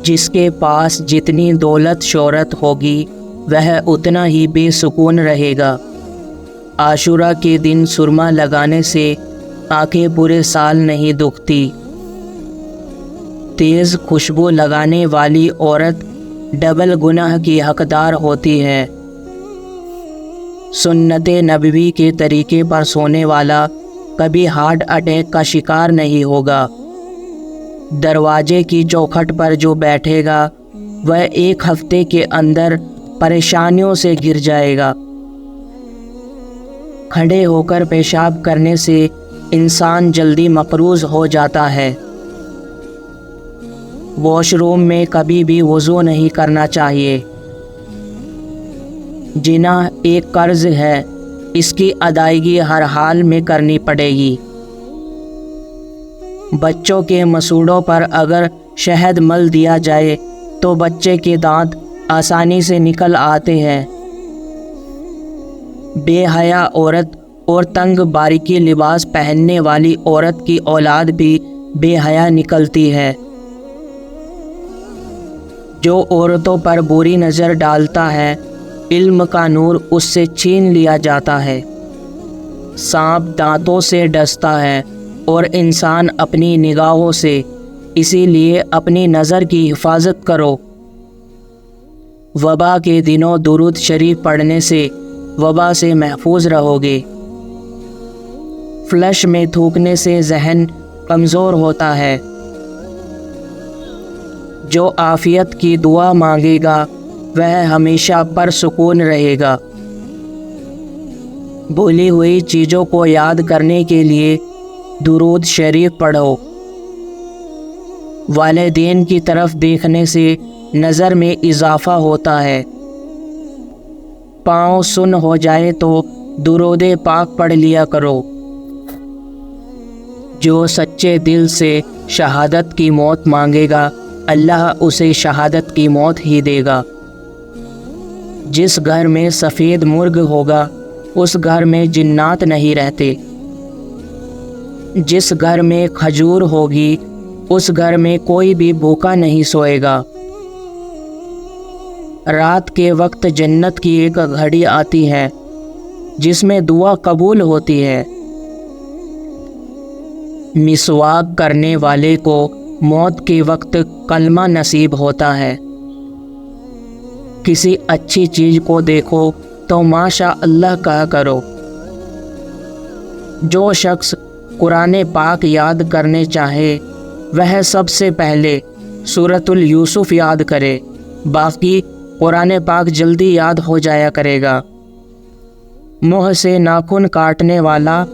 جس کے پاس جتنی دولت شہرت ہوگی وہ اتنا ہی بے سکون رہے گا۔ عاشورہ کے دن سرما لگانے سے آنکھیں پورے سال نہیں دکھتی۔ تیز خوشبو لگانے والی عورت ڈبل گناہ کی حقدار ہوتی ہے۔ سنت نبوی کے طریقے پر سونے والا کبھی ہارٹ اٹیک کا شکار نہیں ہوگا۔ دروازے کی چوکھٹ پر جو بیٹھے گا وہ 1 ہفتے کے اندر پریشانیوں سے گر جائے گا۔ کھڑے ہو کر پیشاب کرنے سے انسان جلدی مقروض ہو جاتا ہے۔ واش روم میں کبھی بھی وضو نہیں کرنا چاہیے۔ جناح ایک قرض ہے، اس کی ادائیگی ہر حال میں کرنی پڑے گی۔ بچوں کے مسوڑوں پر اگر شہد مل دیا جائے تو بچے کے دانت آسانی سے نکل آتے ہیں۔ بے حیا عورت اور تنگ باریکی لباس پہننے والی عورت کی اولاد بھی بے حیا نکلتی ہے۔ جو عورتوں پر بری نظر ڈالتا ہے، علم کا نور اس سے چھین لیا جاتا ہے۔ سانپ دانتوں سے ڈستا ہے اور انسان اپنی نگاہوں سے، اسی لیے اپنی نظر کی حفاظت کرو۔ وبا کے دنوں درود شریف پڑھنے سے وبا سے محفوظ رہو گے۔ فلش میں تھوکنے سے ذہن کمزور ہوتا ہے۔ جو عافیت کی دعا مانگے گا وہ ہمیشہ پرسکون رہے گا۔ بھولی ہوئی چیزوں کو یاد کرنے کے لیے درود شریف پڑھو۔ والدین کی طرف دیکھنے سے نظر میں اضافہ ہوتا ہے۔ پاؤں سن ہو جائے تو درود پاک پڑھ لیا کرو۔ جو سچے دل سے شہادت کی موت مانگے گا، اللہ اسے شہادت کی موت ہی دے گا۔ جس گھر میں سفید مرغ ہوگا اس گھر میں جنات نہیں رہتے۔ جس گھر میں کھجور ہوگی اس گھر میں کوئی بھی بھوکا نہیں سوئے گا۔ رات کے وقت جنت کی ایک گھڑی آتی ہے جس میں دعا قبول ہوتی ہے۔ مسواک کرنے والے کو موت کے وقت کلمہ نصیب ہوتا ہے۔ کسی اچھی چیز کو دیکھو تو ماشاء اللہ کہا کرو۔ جو شخص قرآن پاک یاد کرنے چاہے وہ سب سے پہلے سورۃ یوسف یاد کرے، باقی قرآن پاک جلدی یاد ہو جایا کرے گا۔ منہ سے ناخن کاٹنے والا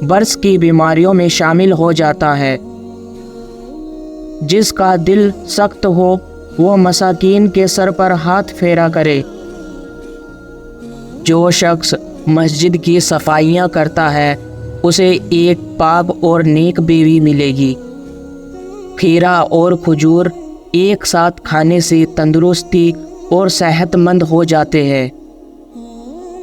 برس کی بیماریوں میں شامل ہو جاتا ہے۔ جس کا دل سخت ہو وہ مساکین کے سر پر ہاتھ پھیرا کرے۔ جو شخص مسجد کی صفائیاں کرتا ہے اسے ایک پاک اور نیک بیوی ملے گی۔ کھیرا اور کھجور ایک ساتھ کھانے سے تندرستی اور صحت مند ہو جاتے ہیں۔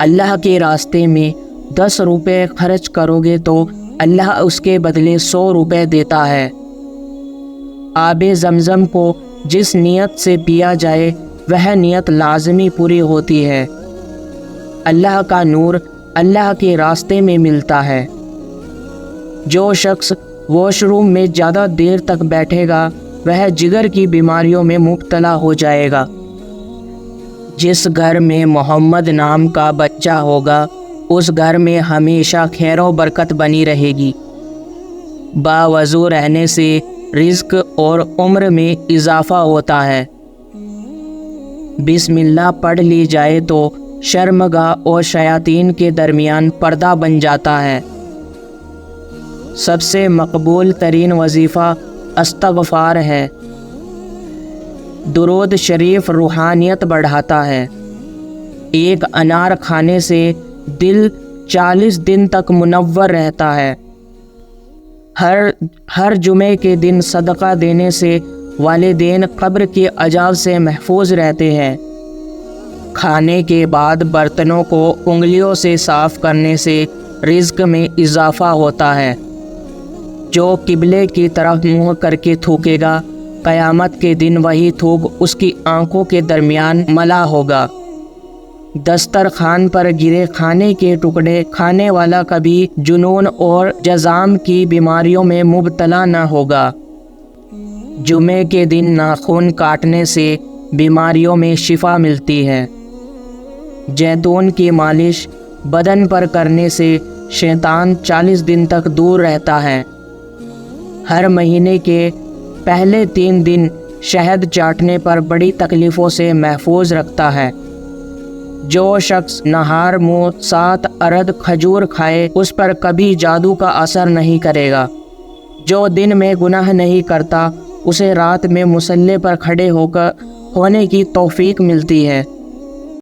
اللہ کے راستے میں 10 روپے خرچ کرو گے تو اللہ اس کے بدلے 100 روپے دیتا ہے۔ آب زمزم کو جس نیت سے پیا جائے وہ نیت لازمی پوری ہوتی ہے۔ اللہ کا نور اللہ کے راستے میں ملتا ہے۔ جو شخص واش روم میں زیادہ دیر تک بیٹھے گا وہ جگر کی بیماریوں میں مبتلا ہو جائے گا۔ جس گھر میں محمد نام کا بچہ ہوگا اس گھر میں ہمیشہ خیر و برکت بنی رہے گی۔ باوضو رہنے سے رزق اور عمر میں اضافہ ہوتا ہے۔ بسم اللہ پڑھ لی جائے تو شرمگاہ اور شیاطین کے درمیان پردہ بن جاتا ہے۔ سب سے مقبول ترین وظیفہ استغفار ہے۔ درود شریف روحانیت بڑھاتا ہے۔ ایک انار کھانے سے دل 40 دن تک منور رہتا ہے۔ ہر جمعے کے دن صدقہ دینے سے والدین قبر کے عذاب سے محفوظ رہتے ہیں۔ کھانے کے بعد برتنوں کو انگلیوں سے صاف کرنے سے رزق میں اضافہ ہوتا ہے۔ جو قبلے کی طرف منہ کر کے تھوکے گا قیامت کے دن وہی تھوک اس کی آنکھوں کے درمیان ملا ہوگا۔ دسترخوان پر گرے کھانے کے ٹکڑے کھانے والا کبھی جنون اور جذام کی بیماریوں میں مبتلا نہ ہوگا۔ جمعے کے دن ناخن کاٹنے سے بیماریوں میں شفا ملتی ہے۔ زیتون کی مالش بدن پر کرنے سے شیطان 40 دن تک دور رہتا ہے۔ ہر مہینے کے پہلے 3 دن شہد چاٹنے پر بڑی تکلیفوں سے محفوظ رکھتا ہے۔ جو شخص نہار منہ 7 عدد کھجور کھائے اس پر کبھی جادو کا اثر نہیں کرے گا۔ جو دن میں گناہ نہیں کرتا اسے رات میں مصلی پر کھڑے ہونے کی توفیق ملتی ہے۔